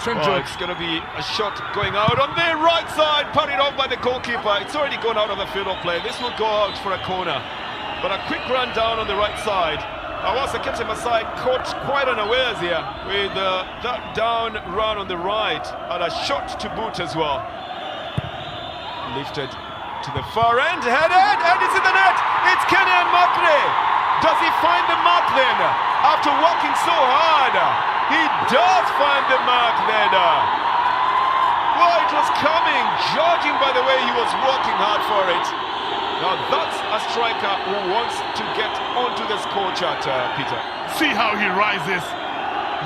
St. George. It's going to be a shot going out on the right side, parried off by the goalkeeper. It's already gone out of the field of play. This will go out for a corner. But a quick run down on the right side. Awasa kept him aside, caught quite unawares here with that down run on the right and a shot to boot as well. Lifted to the far end, headed, and it's in the net. It's Kenyan Makre. Does he find the mark then? After working so hard, he does find the mark then. Well, it was coming, judging by the way he was working hard for it. Now that's a striker who wants to get onto the score chart, Peter. See how he rises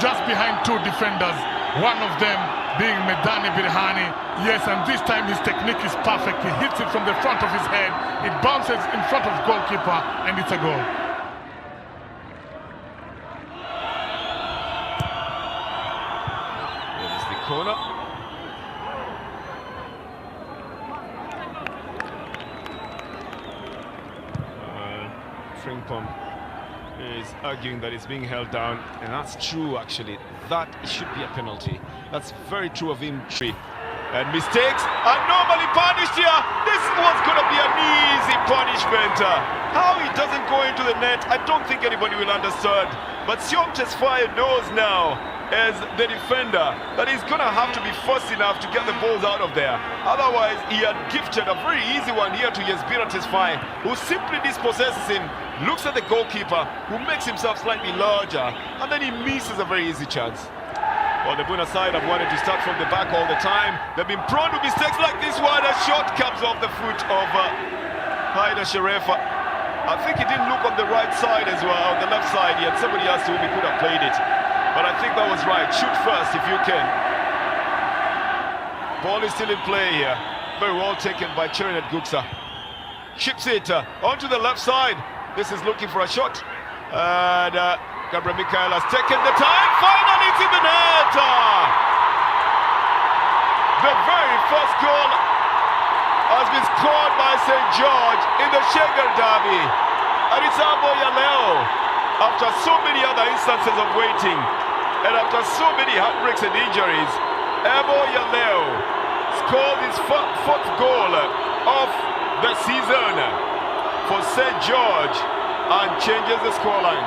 just behind two defenders, one of them being Medani Birhani. Yes, and this time his technique is perfect. He hits it from the front of his head, it bounces in front of the goalkeeper, and it's a goal. There is the corner. Frimpong is arguing that it's being held down, and that's true actually. That should be a penalty. That's very true of him. And mistakes are normally punished here. This was going to be an easy punishment. How he doesn't go into the net, I don't think anybody will understand. But Siom Tesfaye knows now, as the defender, that he's going to have to be fast enough to get the balls out of there. Otherwise, he had gifted a very easy one here to Yesbira Tesfaye, who simply dispossesses him, looks at the goalkeeper, who makes himself slightly larger, and then he misses a very easy chance. Well, the Buna side have wanted to start from the back all the time. They've been prone to mistakes like this one. A shot comes off the foot of Haida Sherefa. I think he didn't look on the right side as well, on the left side. He had somebody else who he could have played it. But I think that was right. Shoot first if you can. Ball is still in play here. Very well taken by Cherinet Guksa. Chips it onto the left side. This is looking for a shot. And Gabriel Mikhail has taken the time. Finally, it's in the net. The very first goal has been scored by St. George in the Sheger Derby. And it's Abo Yaleo. After so many other instances of waiting, and after so many heartbreaks and injuries, Abo Yaleo scored his fourth goal of the season for St. George and changes the scoreline.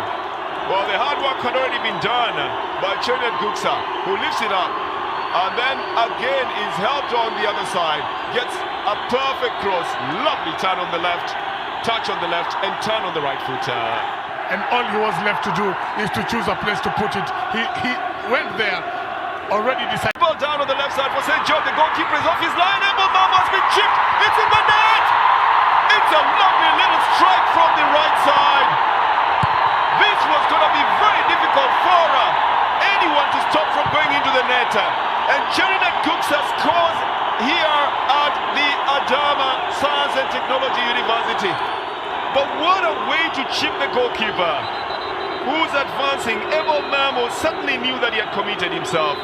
Well, the hard work had already been done by Cherinet Guksa, who lifts it up, and then again is helped on the other side, gets a perfect cross, lovely turn on the left, touch on the left, and turn on the right foot. And all he was left to do is to choose a place to put it. He went there, already decided. Ball down on the left side for St. George. The goalkeeper is off his line. Emblemam has been chipped. It's in the net. It's a lovely little strike from the right side. This was going to be very difficult for anyone to stop from going into the net. And Cherinet Guksa scores here at the Adama Science and Technology University. But what a way to chip the goalkeeper, who's advancing. Ebo Mamo certainly knew that he had committed himself.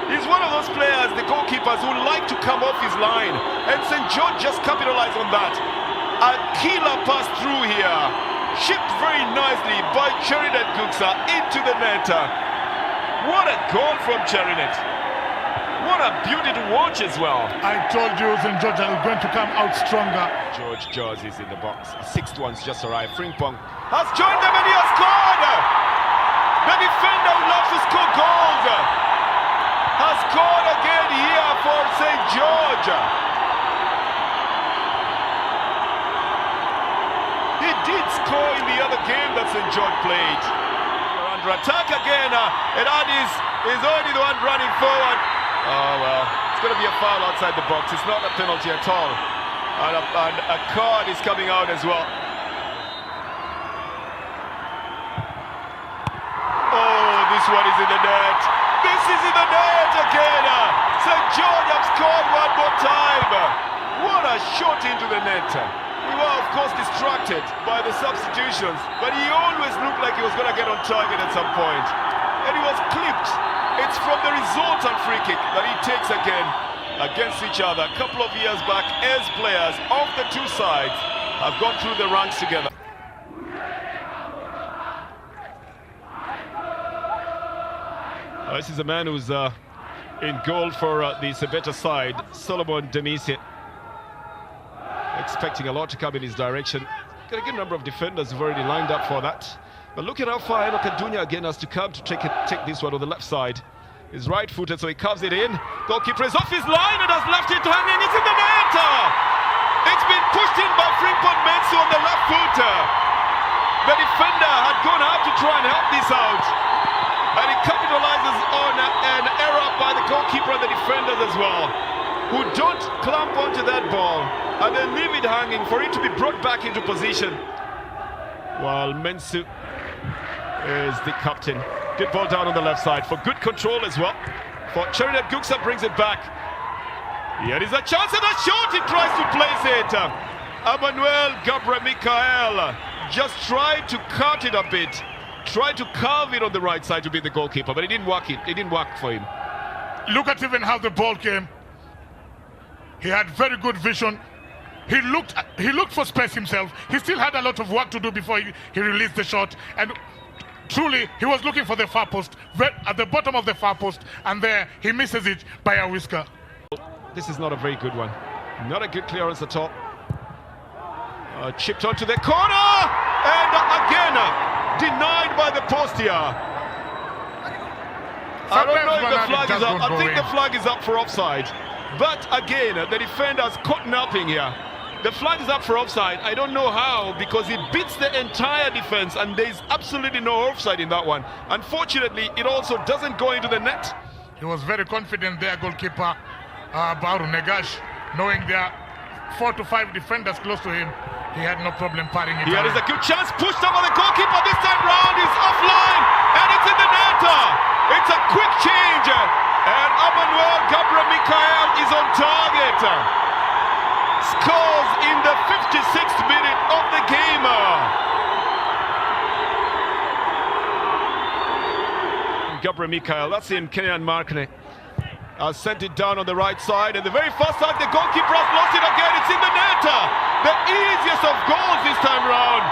He's one of those players, the goalkeepers, who like to come off his line. And St. George just capitalized on that. A killer pass through here, chipped very nicely by Cherinet Guksa into the net. What a goal from Cherinet. What a beauty to watch as well. I told you St. George are going to come out stronger. Giorgis is in the box. A sixth one's just arrived. Frimpong has joined them and he has scored. The defender who loves to score goals has scored again here for St. George. He did score in the other game that St. George played. They're under attack again, and Adis is already the one running forward. Oh well, it's going to be a foul outside the box. It's not a penalty at all. And a card is coming out as well. Oh, this one is in the net. This is in the net again. St. George have scored one more time. What a shot into the net. We were, of course, distracted by the substitutions, but he always looked like he was going to get on target at some point. And he was clipped. It's from the resultant free kick that he takes again against each other. A couple of years back, as players of the two sides have gone through the ranks together. This is a man who's in goal for the Sebeta side, Solomon Demise. Expecting a lot to come in his direction. Got a good number of defenders who've already lined up for that. But look at how far Enoch Adunya again has to come to take this one on the left side. He's right-footed, so he carves it in. Goalkeeper is off his line and has left it hanging. It's in the net! It's been pushed in by Frimpong Mensu on the left foot. The defender had gone out to try and help this out. And he capitalizes on an error by the goalkeeper and the defenders as well, who don't clamp onto that ball and then leave it hanging for it to be brought back into position. While Mensu is the captain. Good ball down on the left side for good control as well. For Cherinet Guksa brings it back. Here is a chance and a shot. He tries to place it. Emmanuel Gabriel Michael just tried to cut it a bit. Tried to carve it on the right side to be the goalkeeper, but it didn't work. It didn't work for him. Look at even how the ball came. He had very good vision. He looked for space himself. He still had a lot of work to do before he released the shot. And truly, he was looking for the far post, at the bottom of the far post, and there he misses it by a whisker. This is not a very good one. Not a good clearance at all. Chipped onto the corner, and again denied by the post here. I don't know if the flag is up. I think the flag is up for offside. But again, the defender's caught napping here. The flag is up for offside. I don't know how, because he beats the entire defense and there's absolutely no offside in that one. Unfortunately, it also doesn't go into the net. He was very confident there, goalkeeper Bauru Negash, knowing there are 4 to 5 defenders close to him. He had no problem parrying it. Here is a good chance, pushed over the goalkeeper this time round. He's offline and it's in the net. It's a quick change. And Emmanuel Gabriel Michael is on target. Scores in the 56th minute of the game. Gabriel Michael, that's him, Kenyan Markne. Sent it down on the right side, and the very first time the goalkeeper has lost it again. It's in the net. The easiest of goals this time round.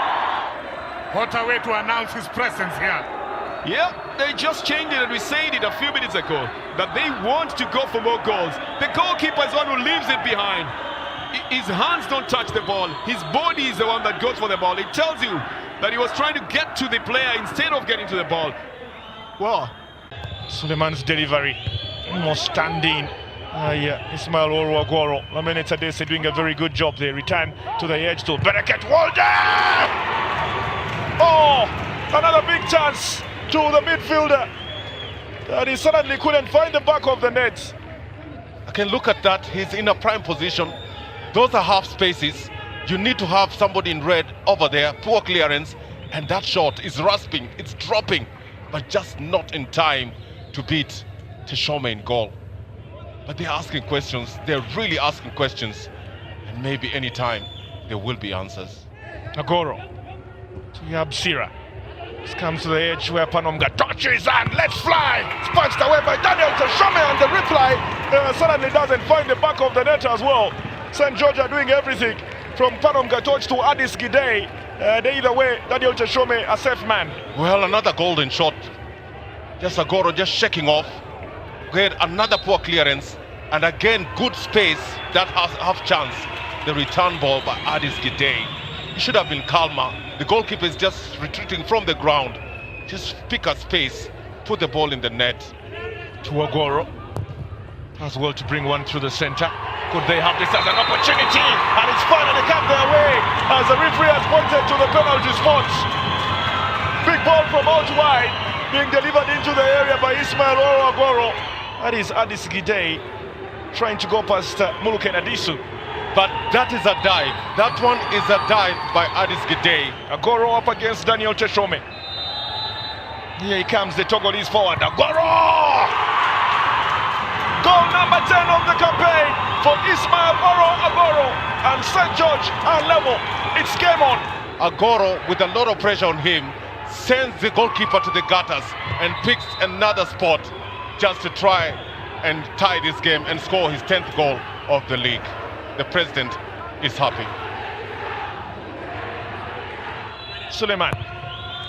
What a way to announce his presence here. Yeah, they just changed it, and we said it a few minutes ago, that they want to go for more goals. The goalkeeper is one who leaves it behind. His hands don't touch the ball. His body is the one that goes for the ball. It tells you that he was trying to get to the player instead of getting to the ball. Wow. Suleiman's delivery, almost standing. Ismail Oro-Agoro, Lamineta Dese doing a very good job there. Return to the edge to Bereket Walden! Oh, another big chance to the midfielder that he suddenly couldn't find the back of the net. I can look at that. He's in a prime position. Those are half spaces. You need to have somebody in red over there. Poor clearance, and that shot is rasping. It's dropping, but just not in time to beat Teshome in goal. But they're asking questions. They're really asking questions, and maybe any time there will be answers. Agoro to Yabsira. This comes to the edge where Panomga touches and let's fly. It's punched away by Daniel Teshome, and the reply suddenly doesn't find the back of the net as well. St. George are doing everything from Panomga touch to Addis Gidey. Either way, Daniel Teshome a safe man. Well, another golden shot. Just Agoro just shaking off. Get another poor clearance, and again good space. That has half chance. The return ball by Addis Gidey. He should have been calmer. The goalkeeper is just retreating from the ground. Just pick a space, put the ball in the net. To Agoro as well to bring one through the center. Could they have this as an opportunity? And it's finally come their way as the referee has pointed to the penalty spot. Big ball from out wide being delivered into the area by Ismail Oro-Agoro. That is Addis Gidey trying to go past Muluken Adisu. But that is a dive. That one is a dive by Addis Gidey. Agoro up against Daniel Teshome. Here he comes, the Togolese forward. Agoro! Goal number 10 of the campaign for Ismail Oro-Agoro, and St. George are level. It's game on. Agoro, with a lot of pressure on him, sends the goalkeeper to the gutters and picks another spot just to try and tie this game and score his 10th goal of the league. The president is happy. Suleiman.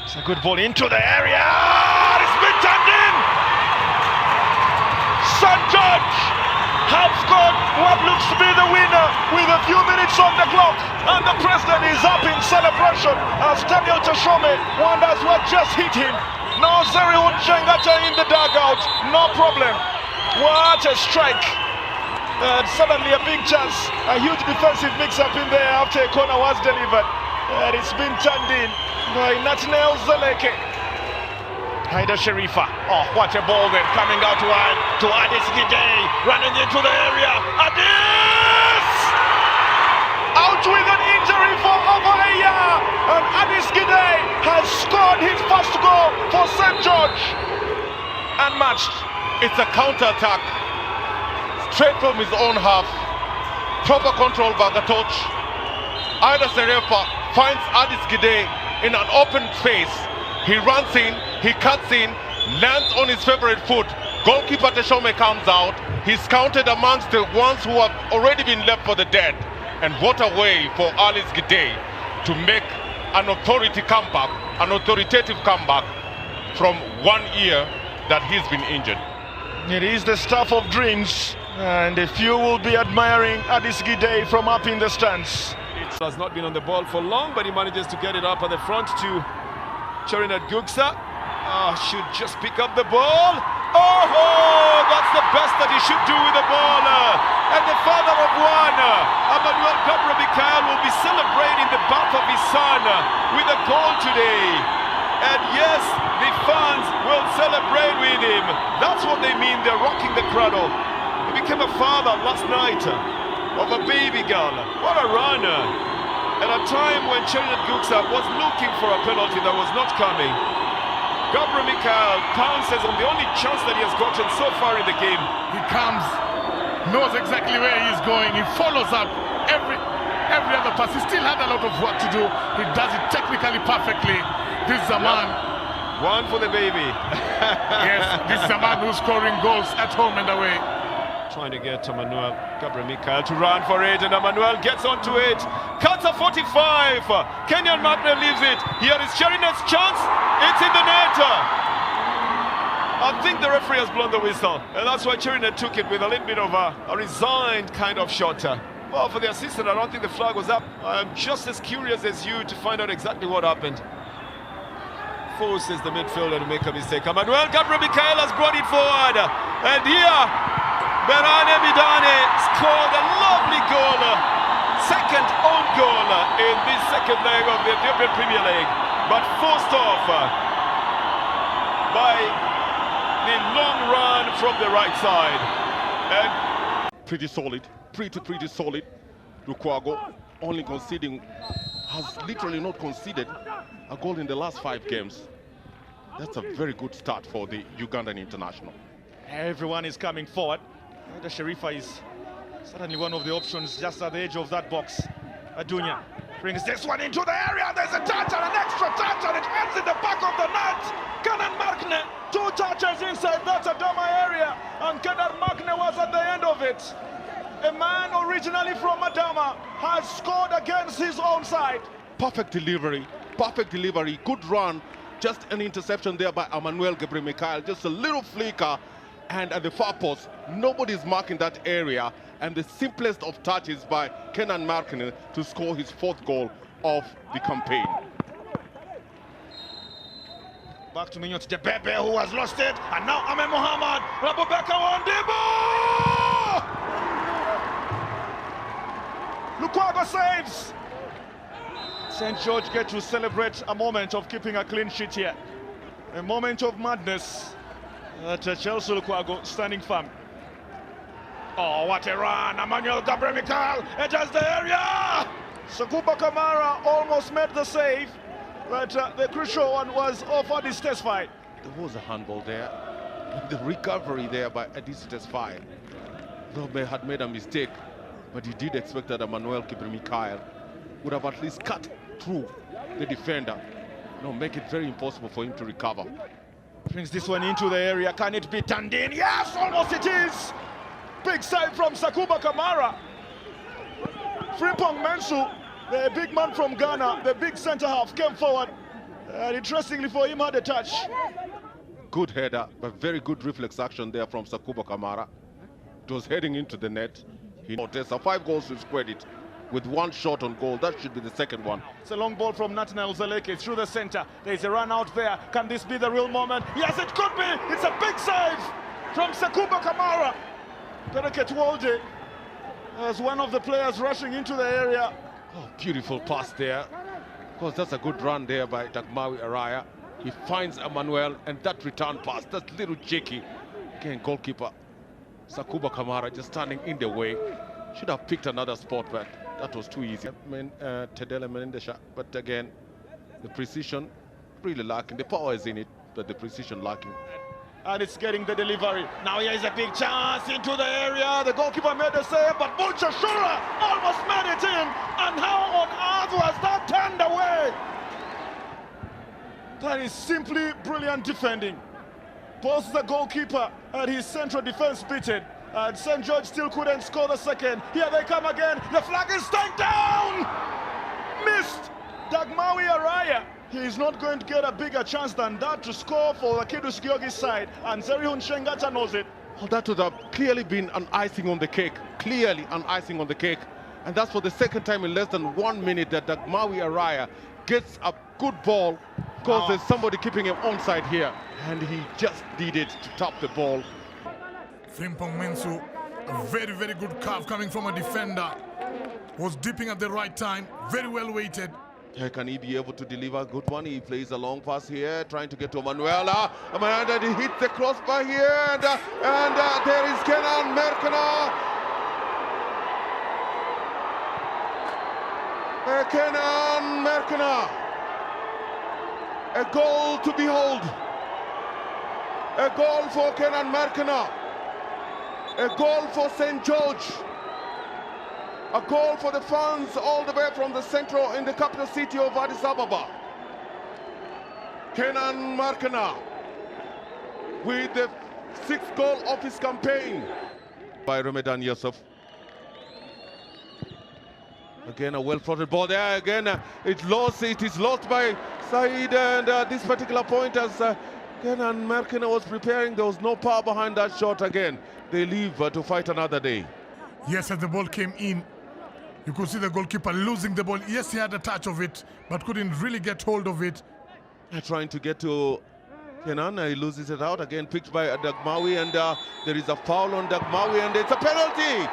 It's a good ball into the area. It's been turned in. St. George have scored what looks to be the winner with a few minutes on the clock, and the president is up in celebration as Daniel Tashome wonders what just hit him. No Zerihun Chengata in the dugout, no problem. What a strike! And suddenly a big chance, a huge defensive mix-up in there after a corner was delivered. And it's been turned in by Nathaniel Zeleke. Haida Sharifa. Oh, what a ball then, coming out wide to Addis Gidey, running into the area. Addis! Out with an injury for over a year. And Addis Gidey has scored his first goal for St. George. Unmatched. It's a counter-attack. Straight from his own half. Proper control by Gatoch. Haida Sharifa finds Addis Gidey in an open space. He runs in, he cuts in, lands on his favorite foot. Goalkeeper Teshome comes out. He's counted amongst the ones who have already been left for the dead. And what a way for Addis Gidey to make an authoritative comeback from 1 year that he's been injured. It is the stuff of dreams, and a few will be admiring Addis Gidey from up in the stands. It has not been on the ball for long, but he manages to get it up at the front to Chorinat Gugsa. Should just pick up the ball. Oh, that's the best that he should do with the ball. And the father of one, Emmanuel Mikhail, will be celebrating the birth of his son with a goal today. And yes, the fans will celebrate with him. That's what they mean, they're rocking the cradle. He became a father last night of a baby girl. What a runner. At a time when Chorinat Gugsa was looking for a penalty that was not coming, Gabriel Mikhail pounces on the only chance that he has gotten so far in the game. He comes, knows exactly where he's going, he follows up every other pass. He still had a lot of work to do. He does it technically perfectly. This is a man. One for the baby. Yes, this is a man who's scoring goals at home and away. Trying to get Emmanuel Gabriel Mikhail to run for it, and Emmanuel gets onto it. Cuts a 45. Kenyan Martin leaves it. Here is Cherinat's chance. It's in the net. I think the referee has blown the whistle, and that's why Cherinat took it with a little bit of a resigned kind of shot. Well, for the assistant, I don't think the flag was up. I'm just as curious as you to find out exactly what happened. Forces the midfielder to make a mistake. Emmanuel Gabriel Mikhail has brought it forward, and here Berane Midane scored a lovely goal, second own goal in this second leg of the Ethiopian Premier League, but forced off by the long run from the right side. And Pretty solid, pretty solid. Lukwago only conceding, has literally not conceded a goal in the last 5 games. That's a very good start for the Ugandan international. Everyone is coming forward. The Sharifa is certainly one of the options just at the edge of that box. Adunya brings this one into the area. There's a touch and an extra touch, and it ends in the back of the net. Kenan Markne, 2 touches inside that Adama area, and Kenan Markne was at the end of it. A man originally from Adama has scored against his own side. Perfect delivery, good run. Just an interception there by Emmanuel Gabriel Mikhail. Just a little flicker, and at the far post, nobody's marking that area. And the simplest of touches by Kenan Markne to score his 4th goal of the campaign. Back to Minyot Debebe, who has lost it, and now Ahmed Mohamed. Rabubeka Wandibo! Lukwago saves. St. George get to celebrate a moment of keeping a clean sheet here. A moment of madness at Chelsea. Lukwago standing firm. Oh, what a run! Emmanuel Gabriel Mikhail enters the area! Sakuba Kamara almost made the save, but the crucial one was off Addis Tesfaye. There was a handball there. The recovery there by Addis Tesfaye. Though they had made a mistake, but he did expect that Emmanuel Gabriel Mikhail would have at least cut through the defender. Make it very impossible for him to recover. Brings this one into the area. Can it be turned in? Yes, almost it is! Big save from Sakuba Kamara. Frimpong Mensu, the big man from Ghana, the big centre half, came forward. And interestingly for him, had a touch. good header, but very good reflex action there from Sakuba Kamara. It was heading into the net. He noticed 5 goals to his credit with 1 shot on goal. That should be the second one. It's a long ball from Nathaniel Zeleke through the center. There's a run out there. Can this be the real moment? Yes, it could be. It's a big save from Sakuba Kamara. Pereket Walde as one of the players rushing into the area. Oh, beautiful pass there. Of course, that's a good run there by Dagmawi Araya. He finds Emmanuel, and that return pass, that's a little cheeky. Again, goalkeeper Sakuba Kamara just standing in the way. Should have picked another spot, but that was too easy. Tedele Menendesha, but again, the precision really lacking. The power is in it, but the precision lacking. And it's getting the delivery. Now here is a big chance into the area. The goalkeeper made the save, but Mulcha Shura almost made it in. And how on earth was that turned away? That is simply brilliant defending. Both the goalkeeper and his central defense beaten. And St. George still couldn't score the second. Here they come again. The flag is taken down. Missed. Dagmawi Araya. He is not going to get a bigger chance than that to score for the Kidus Giorgis side. And Zerihun Shengata knows it. Well, that would have clearly been an icing on the cake. Clearly an icing on the cake. And that's for the second time in less than 1 minute that Dagmawi Araya gets a good ball. Because there's somebody keeping him onside here. And he just needed to tap the ball. Frimpong Mensu, a very, very good curve coming from a defender. Was dipping at the right time, very well weighted. Can he be able to deliver a good one? He plays a long pass here, trying to get to Manuela. And he hits the crossbar here, and there is Kenan Merkena. Kenan Merkena. A goal to behold. A goal for Kenan Merkena. A goal for St. George. A goal for the fans all the way from the central in the capital city of Addis Ababa. Kenan Merkena with the 6th goal of his campaign by Ramadan Yusuf. Again, a well-fronted ball there. Again, it is lost by Said, and this particular point as Kenan Merkena was preparing, there was no power behind that shot. Again, they leave to fight another day. Yes, as the ball came in, you could see the goalkeeper losing the ball. Yes, he had a touch of it, but couldn't really get hold of it. Trying to get to Kenan, he loses it out. Again, picked by Dagmawi, and there is a foul on Dagmawi, and it's a penalty.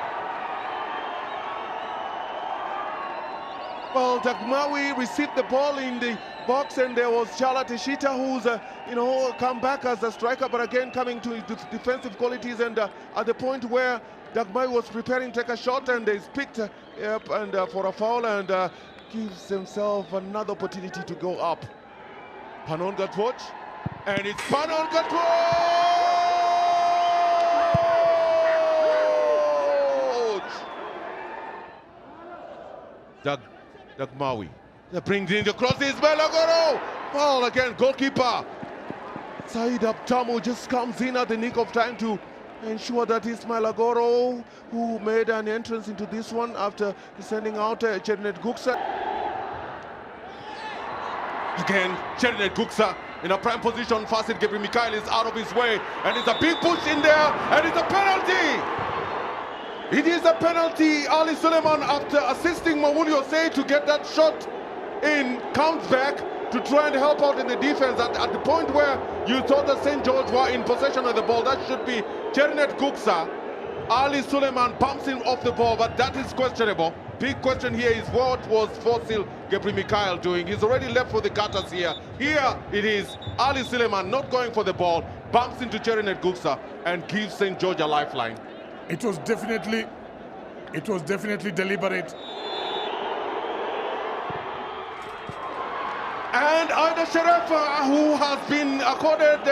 Well, Dagmawi received the ball in the box, and there was Chala Teshita, who's come back as a striker, but again coming to his defensive qualities, and at the point where Dagmawi was preparing to take a shot, and he's picked up and for a foul, and gives himself another opportunity to go up. Panon Gatwatch, and it's Panon Gatwatch! Dagmawi. That brings in the crosses, Belagoro! Well, again, goalkeeper Said Abtamu just comes in at the nick of time to ensure that Ismail Agoro, who made an entrance into this one after sending out Chernet Guksa. Again, Chernet Guksa in a prime position. Fasid Gabriel Mikhail is out of his way, and it's a big push in there, and it's a penalty! It is a penalty. Ali Suleiman, after assisting Mahmoud Yosei to get that shot in, comes back to try and help out in the defense at the point where you thought that St. George were in possession of the ball. That should be Chernet Guksa. Ali Suleiman bumps him off the ball, but that is questionable. Big question here is, what was Fasil Gabriel Mikhail doing? He's already left for the cutters here. Here it is Ali Suleiman not going for the ball, bumps into Chernet Guksa and gives St. George a lifeline. It was definitely deliberate. And Aida Sharafa, who has been accorded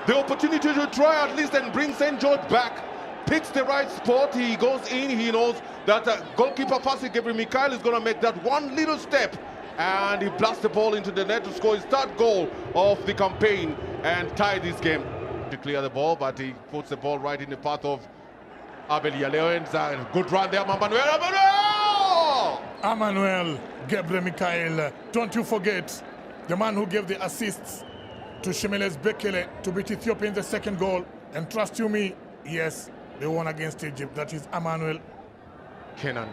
the opportunity to try at least and bring St. George back, picks the right spot. He goes in. He knows that goalkeeper Fasil Gabriel Mikhail is going to make that one little step, and he blasts the ball into the net to score his 3rd goal of the campaign and tie this game. To clear the ball, but he puts the ball right in the path of Abel Yaleoenza. Good run there, Emmanuel Gabriel Mikhail, don't you forget, the man who gave the assists to Shimeles Bekele to beat Ethiopia in the second goal. And trust you me, yes, they won against Egypt. That is Emmanuel. Kenan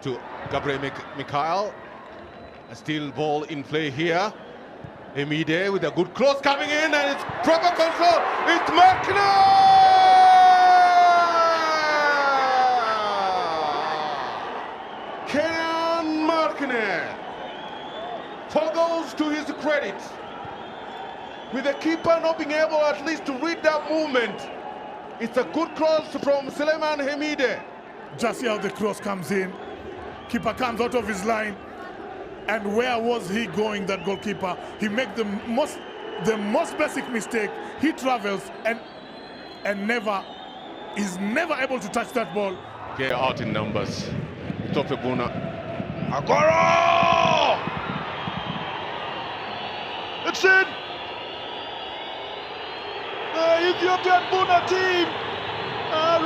to Gabriel Mikhail. A still ball in play here. Emide with a good cross coming in, and it's proper control. It's Markner! Kenan Markner. 4 goals to his credit. With the keeper not being able at least to read that movement. It's a good cross from Suleiman Hamide. Just see how the cross comes in. Keeper comes out of his line. And where was he going, that goalkeeper? He makes the most basic mistake. He travels and is never able to touch that ball. Get out in numbers. Ethiopian Buna. Agoro! It's in! The Ethiopian Buna team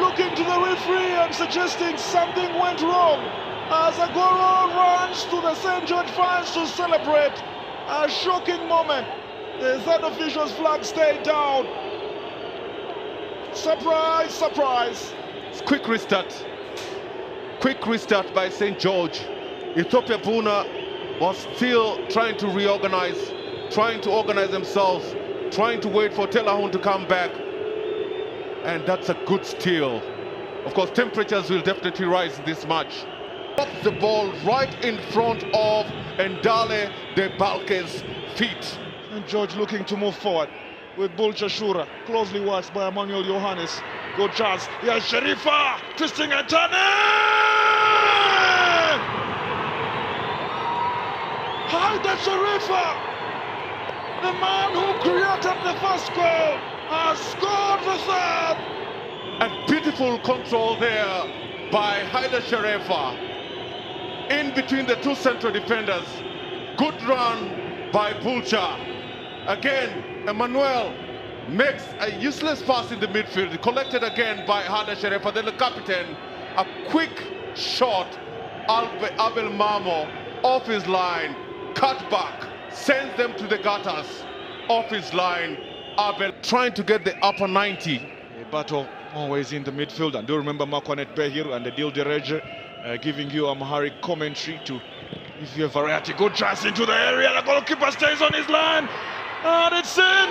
looking to the referee and suggesting something went wrong. As Agoro runs to the St.George fans to celebrate a shocking moment. The third official's flag stayed down. Surprise, surprise. It's quick restart by St. George. Ethiopian Buna was still trying to reorganize, trying to organize themselves, trying to wait for Telahun to come back. And that's a good steal. Of course, temperatures will definitely rise in this match. Drops the ball right in front of Ndale de Balke's feet. And George looking to move forward with Bulcha Shura, closely watched by Emmanuel Yohannes. Good chance. Here's Sharifa, twisting and turning! Haida Sharifa, the man who created the first goal, has scored the third. And beautiful control there by Haida Sharifa. In between the two central defenders. Good run by Bulcha. Again, Emmanuel makes a useless pass in the midfield. Collected again by Haida Sharifa. Then the captain, a quick shot. Abel Mamo off his line. Cut back. Sends them to the gutters. Off his line. Abel trying to get the upper 90. A battle always in the midfield. And do remember Makwanet Behir and the Dil Dereje giving you Amharic commentary to give you a variety. Good chance into the area. The goalkeeper stays on his line. And it's in.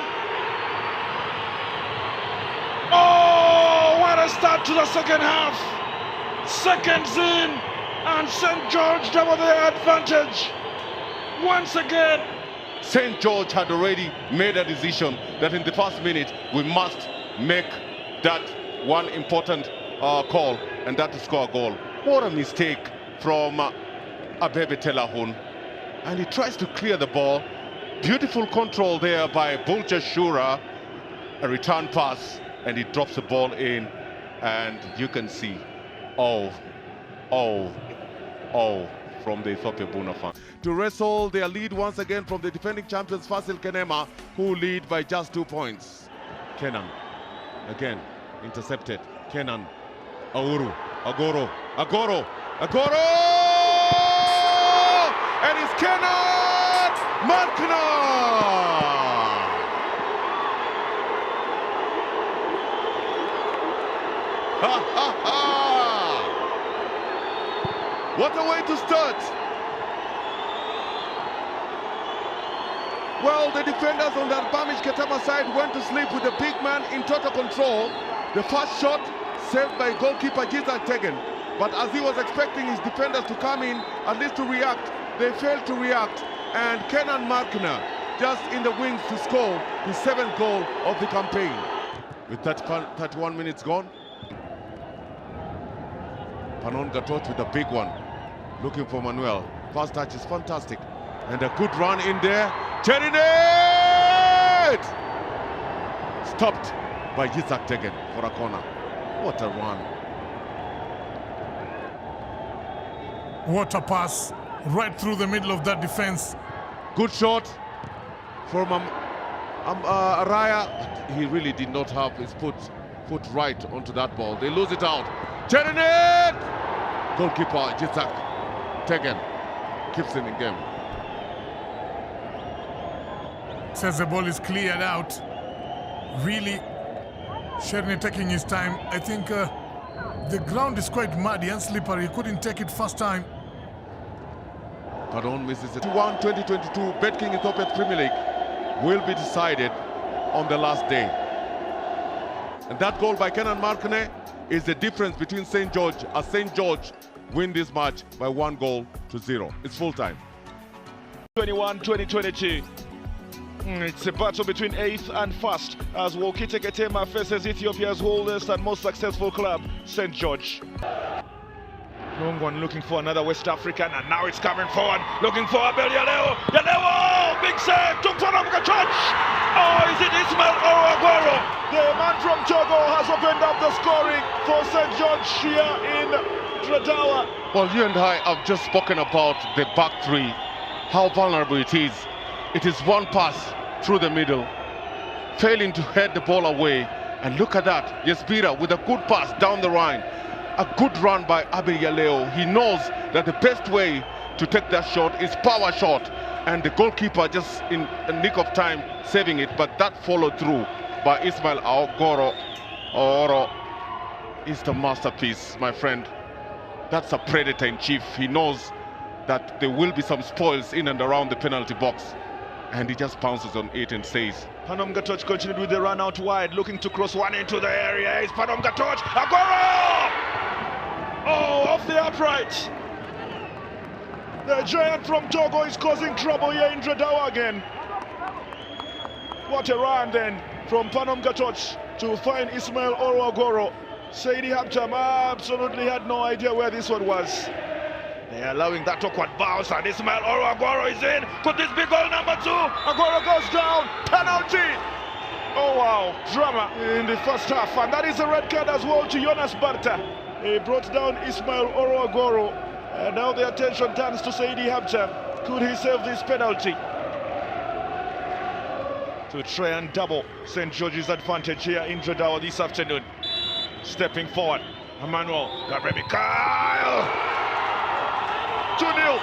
Oh, what a start to the second half. Seconds in. And St. George double their advantage. Once again. St. George had already made a decision that in the first minute we must make that one important call, and that to score a goal. What a mistake from Abebe Telahun. And he tries to clear the ball. Beautiful control there by Bulcha Shura. A return pass, and he drops the ball in. And you can see, from the Ethiopian Buna fan. To wrestle their lead once again from the defending champions Fasil Kenema, who lead by just 2 points. Kenan, again, intercepted. Kenan, Agoro! And it's Kenan Markner! What a way to start! Well, the defenders on the Bamish Ketama side went to sleep with the big man in total control. The first shot saved by goalkeeper Giza Tegen. But as he was expecting his defenders to come in, at least to react, they failed to react. And Kenan Markner just in the wings to score his 7th goal of the campaign. With 31 minutes gone, Panon Gatot with a big one. Looking for Manuel. First touch is fantastic. And a good run in there. Cherinet! Stopped by Yitzhak Tegen for a corner. What a run. What a pass right through the middle of that defense. Good shot from Araya. But he really did not have his foot right onto that ball. They lose it out. Cherinet! Goalkeeper Yitzhak Tegen keeps him in game. says the ball is cleared out. Really, Cherny taking his time. I think the ground is quite muddy and slippery. He couldn't take it first time. Padon misses it. 2022 BetKing Ethiopian Premier League will be decided on the last day. And that goal by Kenan Markane is the difference between St. George as St. George win this match by 1-0. It's full time. 21-2022. It's a battle between 8th and 1st as Wokite Ketema faces Ethiopia's oldest and most successful club, St. George. Long one looking for another West African, and now it's coming forward, looking for Abel Yaleo. Yaleo! Big save! Took for touch! Oh, is it Ismail Aguero? The man from Togo has opened up the scoring for St. George here in Dradawa. Well, you and I have just spoken about the back three, how vulnerable it is. It is one pass through the middle, failing to head the ball away. And look at that, Yespira with a good pass down the line. A good run by Abel Yaleo. He knows that the best way to take that shot is power shot. And the goalkeeper just in a nick of time saving it. But that followed through by Ismail Aoro is the masterpiece, my friend. That's a predator in chief. He knows that there will be some spoils in and around the penalty box. And he just pounces on it and says, Panom Gatoch continued with the run out wide, looking to cross one into the area. It's Panom Gatoch. Aguero! Oh, off the upright. The giant from Togo is causing trouble here in Dradawa again. What a run then from Panom Gatoch to find Ismail Aguero. Saidi Habcham absolutely had no idea where this one was. They're allowing that awkward bounce, and Ismail Aguero is in. Could this be goal number 2? Aguero goes down. Penalty. Oh wow, drama in the first half, and that is a red card as well to Jonas Barta. He brought down Ismail Aguero, and now the attention turns to Saidi Habcham. Could he save this penalty? To try and double St. George's advantage here in Dradawa this afternoon. Stepping forward, Emmanuel Gabriel. 2-0.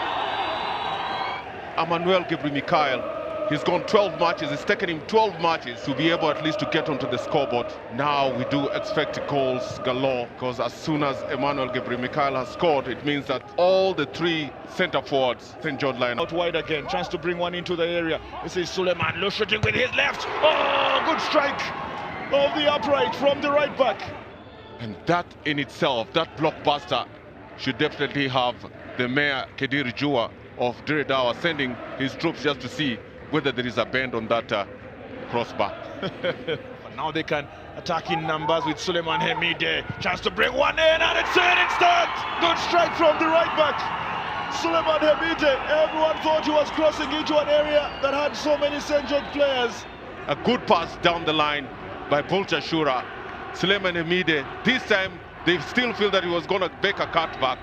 Emmanuel Gabriel, he's gone 12 matches. It's taken him 12 matches to be able at least to get onto the scoreboard. Now we do expect goals galore, because as soon as Emmanuel Gabriel has scored, it means that all the 3 centre forwards, St. George line out wide again, chance to bring one into the area. This is Suleiman Lo shooting with his left. Oh, good strike of the upright from the right back. And that in itself, that blockbuster, should definitely have the Mayor Kedir Jua of Dradawa sending his troops just to see whether there is a bend on that crossbar. But now they can attack in numbers with Suleiman Hemide. Chance to bring one in, and it's in instant. Good strike from the right back. Suleiman Hemide, everyone thought he was crossing into an area that had so many St. George players. A good pass down the line by Bulcha Shura. Suleiman Hemide, this time they still feel that he was going to make a cutback.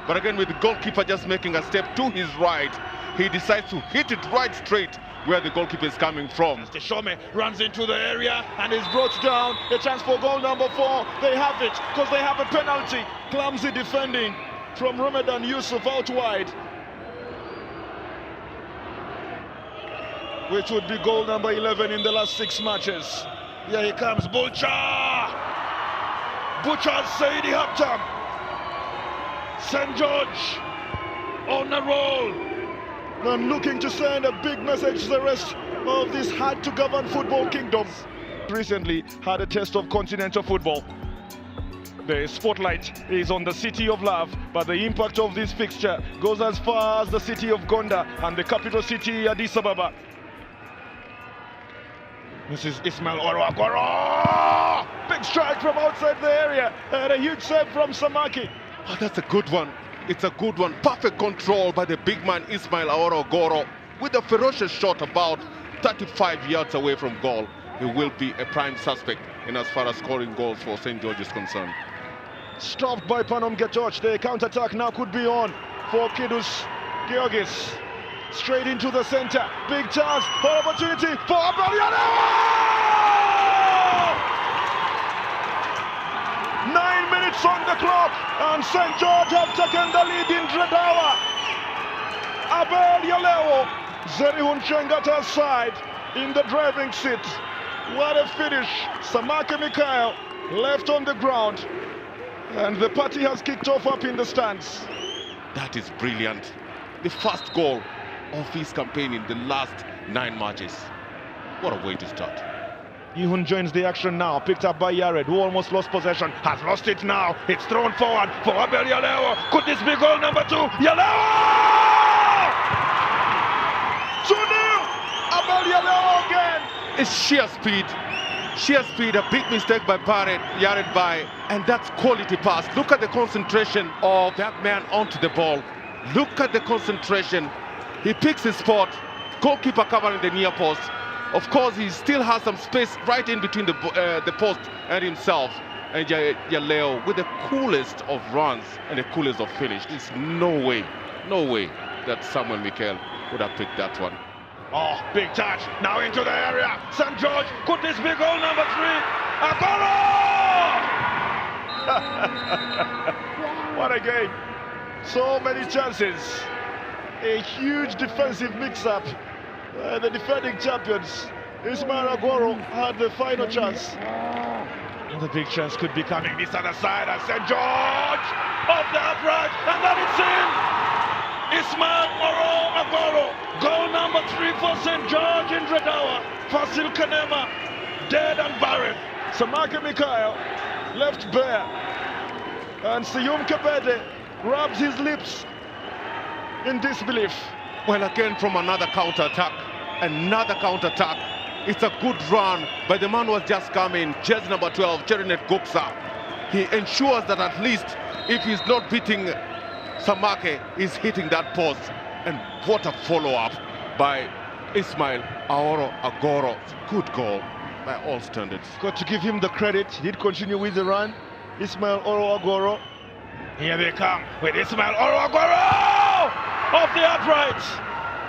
But again, with the goalkeeper just making a step to his right, he decides to hit it right straight where the goalkeeper is coming from. Shome runs into the area and is brought down. A chance for goal number 4. They have it because they have a penalty. Clumsy defending from Ramadan Yusuf out wide, which would be goal number 11 in the last 6 matches. Here he comes, Butcher Saidi Habcham. St. George on a roll, and looking to send a big message to the rest of this hard-to-govern football kingdom. Recently had a taste of continental football. The spotlight is on the city of love, but the impact of this fixture goes as far as the city of Gonda and the capital city, Addis Ababa. This is Ismail Aguero. Big strike from outside the area, and a huge save from Samaki. Oh, that's a good one. It's a good one. Perfect control by the big man Ismail Aguero with a ferocious shot about 35 yards away from goal. He will be a prime suspect in as far as scoring goals for St. George is concerned. Stopped by Panom Gatoch. The counter-attack now could be on for Kidus. Giorgis straight into the center. Big chance for opportunity for Abel. 9 minutes on the clock, and St. George have taken the lead in Dradawa. Abel Yaleo, Zerihun Chengata's side, in the driving seat. What a finish. Samake Mikhail left on the ground. And the party has kicked off up in the stands. That is brilliant. The first goal of his campaign in the last 9 matches. What a way to start. Ihun joins the action now, picked up by Yared, who almost lost possession, has lost it now. It's thrown forward for Abel Yaleo. Could this be goal number 2? Yaleo! 2-0! Abel Yaleo again! It's sheer speed. Sheer speed, a big mistake by Yared by, and that's quality pass. Look at the concentration of that man onto the ball. Look at the concentration. He picks his spot. Goalkeeper covering the near post. Of course, he still has some space right in between the post and himself. And Yaleo with the coolest of runs and the coolest of finish. There's no way that Samuel Mikel would have picked that one. Oh, big touch, now into the area. St. George, could this be goal number 3? Agoro! What a game. So many chances. A huge defensive mix-up. The defending champions, Ismail Agoro, had the final chance. The big chance could be coming this other side as St. George off the upright, and then it's in! Ismail Agoro, goal number 3 for St. George in Dredawa. Fasil Kanema, dead and buried. Samake Mikhail left bare. And Siyum Kebede rubs his lips in disbelief. Well, again from another counter-attack. It's a good run by the man who has just come in, jersey number 12, Cherinet Goksa. He ensures that at least if he's not beating Samake, he's hitting that post. And what a follow-up by Ismail Agoro. Good goal by all standards. Got to give him the credit. He did continue with the run. Ismail Agoro. Here they come with Ismail Agoro off the upright.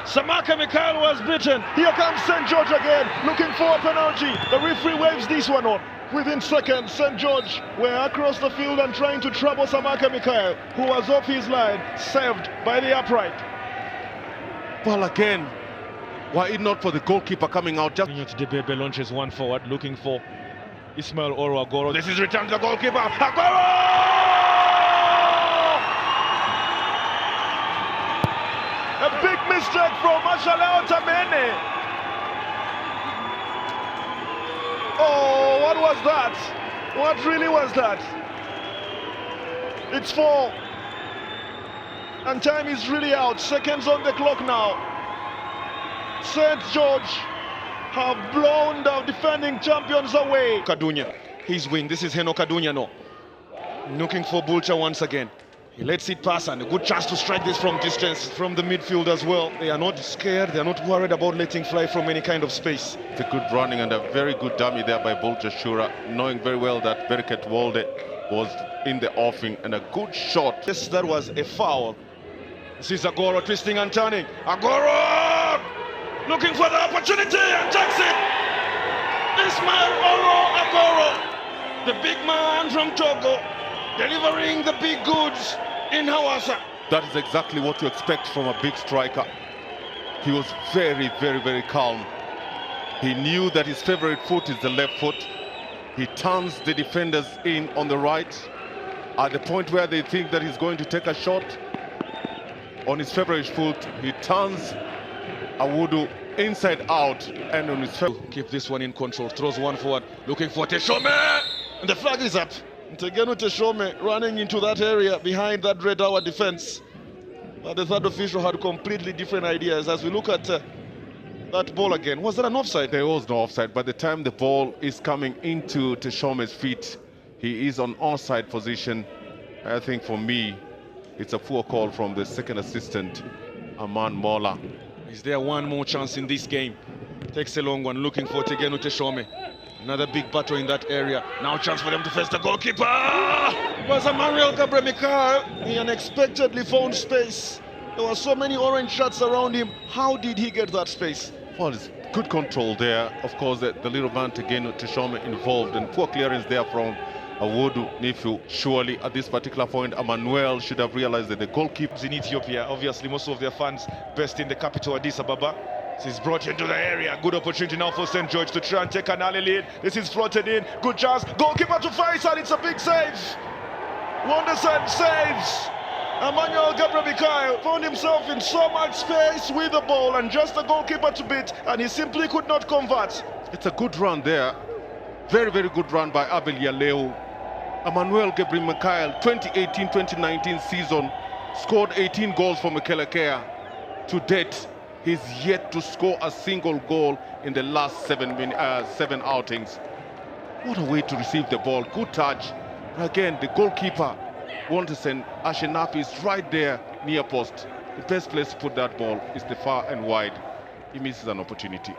Samake Mikhail was beaten. Here comes St. George again, looking for a penalty. The referee waves this one on. Within seconds, St. George were across the field and trying to trouble Samake Mikhail, who was off his line, saved by the upright. Well, again, were it not for the goalkeeper coming out, just Debebe launches one forward, looking for Ismail Agoro. This is returned to the goalkeeper. Agoro! A big mistake from Mashalao Tamene. Oh, what was that? What really was that? It's 4. And time is really out. Seconds on the clock now. St. George have blown the defending champions away. Kadunya, his win. This is Heno Kadunya now. Looking for Bulcha once again. He lets it pass, and a good chance to strike this from distance from the midfield as well. They are not scared, they are not worried about letting fly from any kind of space. It's a good running and a very good dummy there by Bulcha Shura, knowing very well that Bereket Walde was in the offing, and a good shot. Yes, that was a foul. This is Agoro twisting and turning. Agoro! Looking for the opportunity and takes it! Ismail Agoro! The big man from Togo, delivering the big goods in Hawassa. That is exactly what you expect from a big striker. He was very calm. He knew that his favorite foot is the left foot. He turns the defenders in on the right. At the point where they think that he's going to take a shot on his favorite foot, he turns Awudu inside out and on his favorite. Keep this one in control, throws one forward, looking for Teshome, and the flag is up. Tegenu Teshome running into that area behind that Red Hour defense. But the third official had completely different ideas. As we look at that ball again, was that an offside? There was no offside. By the time the ball is coming into Teshome's feet, he is on onside position. I think for me, it's a poor call from the second assistant, Aman Mola. Is there one more chance in this game? Takes a long one, looking for Tegenu Teshome. Another big battle in that area. Now chance for them to face the goalkeeper. It was Emmanuel Gabremikar. He unexpectedly found space. There were so many orange shirts around him. How did he get that space? Well, it's good control there. Of course, the little man again to Teshome involved, and poor clearance there from Awudu Nifu. Surely at this particular point, Emmanuel should have realized that the goalkeeper in Ethiopia, obviously most of their fans based in the capital Addis Ababa. This is brought into the area. Good opportunity now for St. George to try and take an early lead. This is floated in. Good chance. Goalkeeper to face, and it's a big save. Wonderson saves. Emmanuel Gabriel found himself in so much space with the ball and just the goalkeeper to beat, and he simply could not convert. It's a good run there. Very, very good run by Abel Yaleo. Emmanuel Gabriel 2018-2019 season scored 18 goals for Mekelekea. To date, he's yet to score a single goal in the last seven outings. What a way to receive the ball. Good touch. Again, the goalkeeper, Wonderson Ashenafi, is right there near post. The best place to put that ball is the far and wide. He misses an opportunity.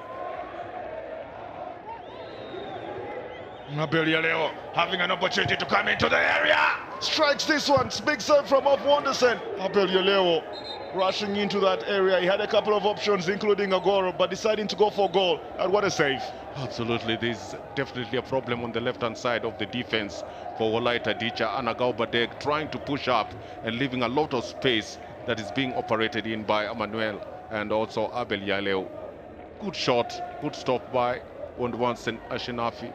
Abel Yaleo having an opportunity to come into the area. Strikes this one. Big save from off Wonderson. Abel Yaleo rushing into that area. He had a couple of options, including Agoro, but deciding to go for goal. And what a save. Absolutely. There's definitely a problem on the left-hand side of the defense for Wolaita Dicha. Anagao Badeg trying to push up and leaving a lot of space that is being operated in by Emmanuel and also Abel Yaleo. Good shot. Good stop by Wonderson Ashenafi.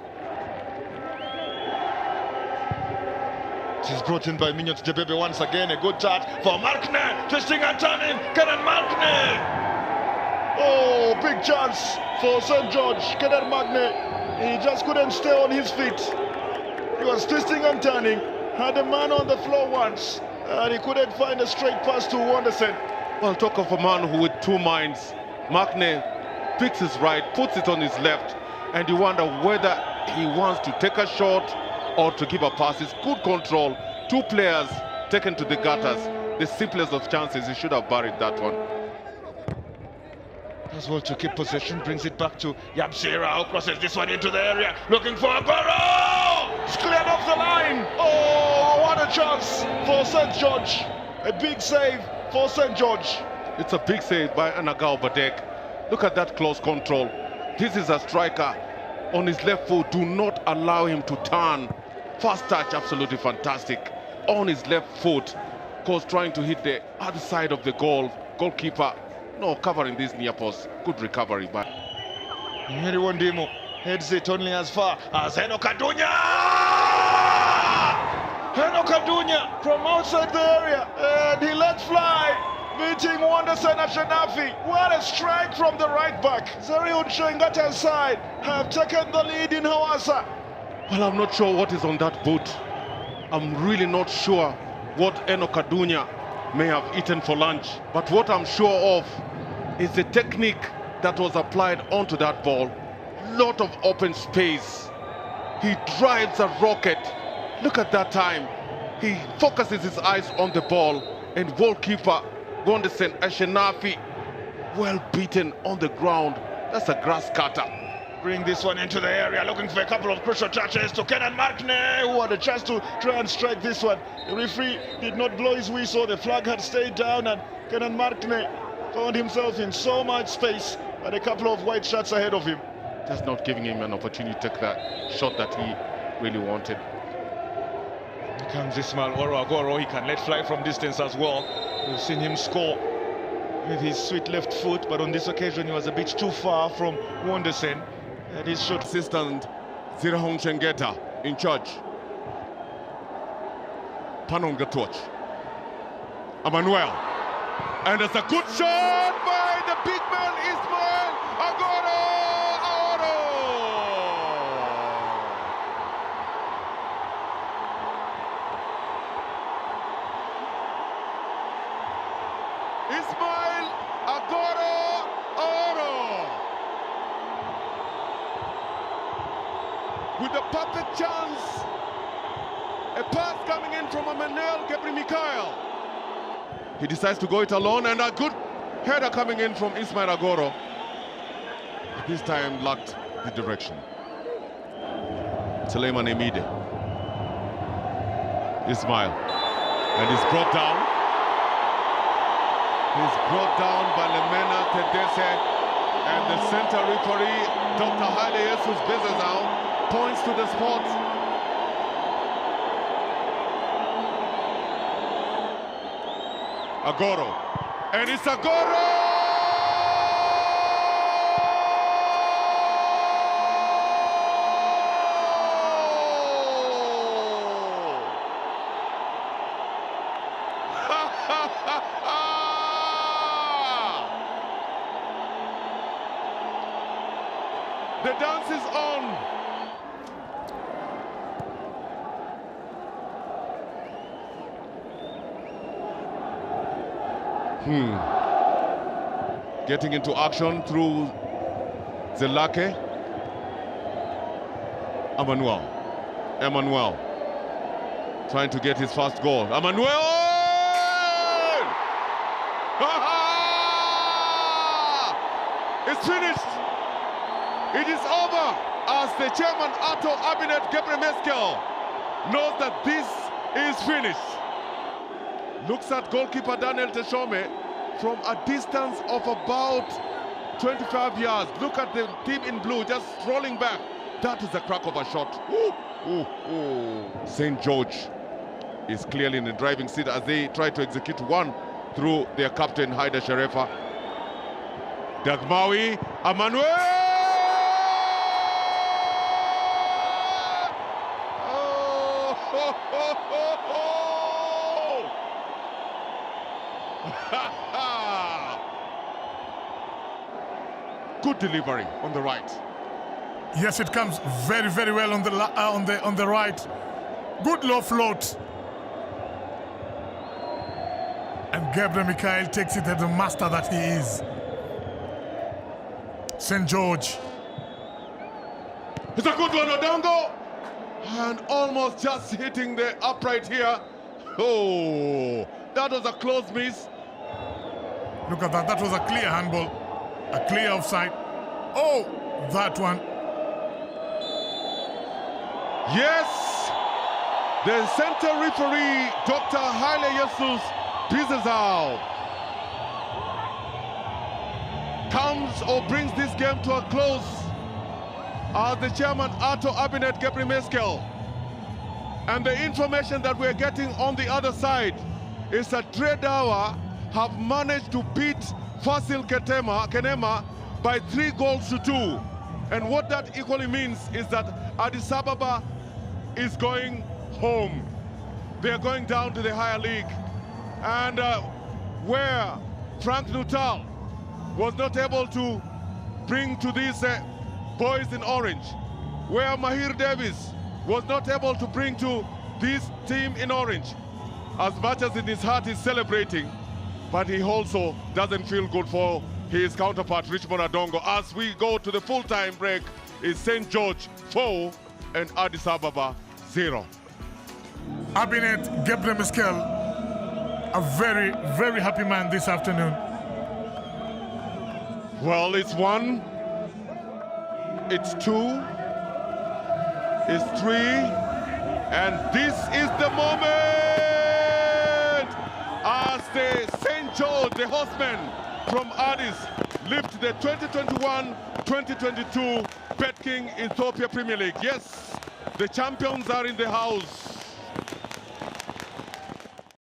This is brought in by Mignot Debebe once again. A good touch for Markne, twisting and turning. Kenan Markne. Oh, big chance for St. George. Kenan Markne. He just couldn't stay on his feet. He was twisting and turning. Had a man on the floor once, and he couldn't find a straight pass to Wonderson. Well, talk of a man who with two minds. Markne picks his right, puts it on his left, and you wonder whether he wants to take a shot or to give a pass. It's good control. Two players taken to the gutters. The simplest of chances, he should have buried that one. As well to keep possession, brings it back to Yabsira, who crosses this one into the area, looking for a goal! It's cleared off the line! Oh, what a chance for St. George! A big save for St. George. It's a big save by Anagao Badek. Look at that close control. This is a striker on his left foot. Do not allow him to turn. First touch, absolutely fantastic. On his left foot, Coach trying to hit the other side of the goal. Goalkeeper, no, covering this near post. Good recovery by Mary Wondimo heads it only as far as Heno Kadunya! Heno Kadunya from outside the area, and he let fly, beating Wonderson Ashenafi. What a strike from the right back. Zariun Shengata's side have taken the lead in Hawassa. Well, I'm not sure what is on that boot. I'm really not sure what Eno Kadunya may have eaten for lunch. But what I'm sure of is the technique that was applied onto that ball. Lot of open space. He drives a rocket. Look at that time. He focuses his eyes on the ball, and goalkeeper Wonderson Ashenafi, well beaten on the ground. That's a grass cutter. Bring this one into the area, looking for a couple of crucial touches to Kenan Markne, who had a chance to try and strike this one. The referee did not blow his whistle. The flag had stayed down, and Kenan Markne found himself in so much space and a couple of white shots ahead of him. Just not giving him an opportunity to take that shot that he really wanted. Here comes Ismail Agoro. He can let fly from distance as well. We've seen him score with his sweet left foot, but on this occasion he was a bit too far from Wonderson. And his shot. Assistant Zirahong Shengeta in charge. Panon Gatoch. Emmanuel. And it's a good shot by the big man Ismail Agoro. Ismail Agoro. With a perfect chance, a pass coming in from Emmanuel Gabriel. He decides to go it alone, and a good header coming in from Ismail Agoro. This time lacked the direction. Suleiman Emide. Ismail. And he's brought down. He's brought down by Lemena Tedese, and the center referee, Dr. Haile Jesus Bezazao, points to the spot. Agoro. And it's Agoro! The dance is on. Getting into action through Zelake. Emmanuel trying to get his first goal. Emmanuel! It's finished. It is over as the chairman Ato Abinet Gebremeskel knows that this is finished. Looks at goalkeeper Daniel Teshome from a distance of about 25 yards. Look at the team in blue just rolling back. That is a crack of a shot. St. George is clearly in the driving seat as they try to execute one through their captain Haida Sherefa. Dagmawi, Emmanuel! Good delivery on the right. Yes, it comes very, very well on the right. Good low float. And Gabriel Mikhail takes it as the master that he is. St. George. It's a good one, Odongo. And almost just hitting the upright here. Oh, that was a close miss. Look at that. That was a clear handball. A clear offside. Oh, that one. Yes, the center referee, Dr. Haile Jesus Pizezao, comes or brings this game to a close as the chairman Ato Abinet Gebremeskel. And the information that we're getting on the other side is that Dredawa have managed to beat Fasil Kenema by 3-2. And what that equally means is that Addis Ababa is going home. They're going down to the higher league. And where Frank Nuttall was not able to bring to these boys in orange, where Mahir Davis was not able to bring to this team in orange, as much as in his heart he's celebrating, but he also doesn't feel good for his counterpart Richmond Adongo. As we go to the full-time break, is St. George 4 and Addis Ababa 0. Abinet Gebremeskel, a very, very happy man this afternoon. Well, it's 1, it's 2, it's 3, and this is the moment as the St. George, the horsemen from Addis, lift the 2021-2022 Bet King Ethiopia Premier League. Yes, the champions are in the house.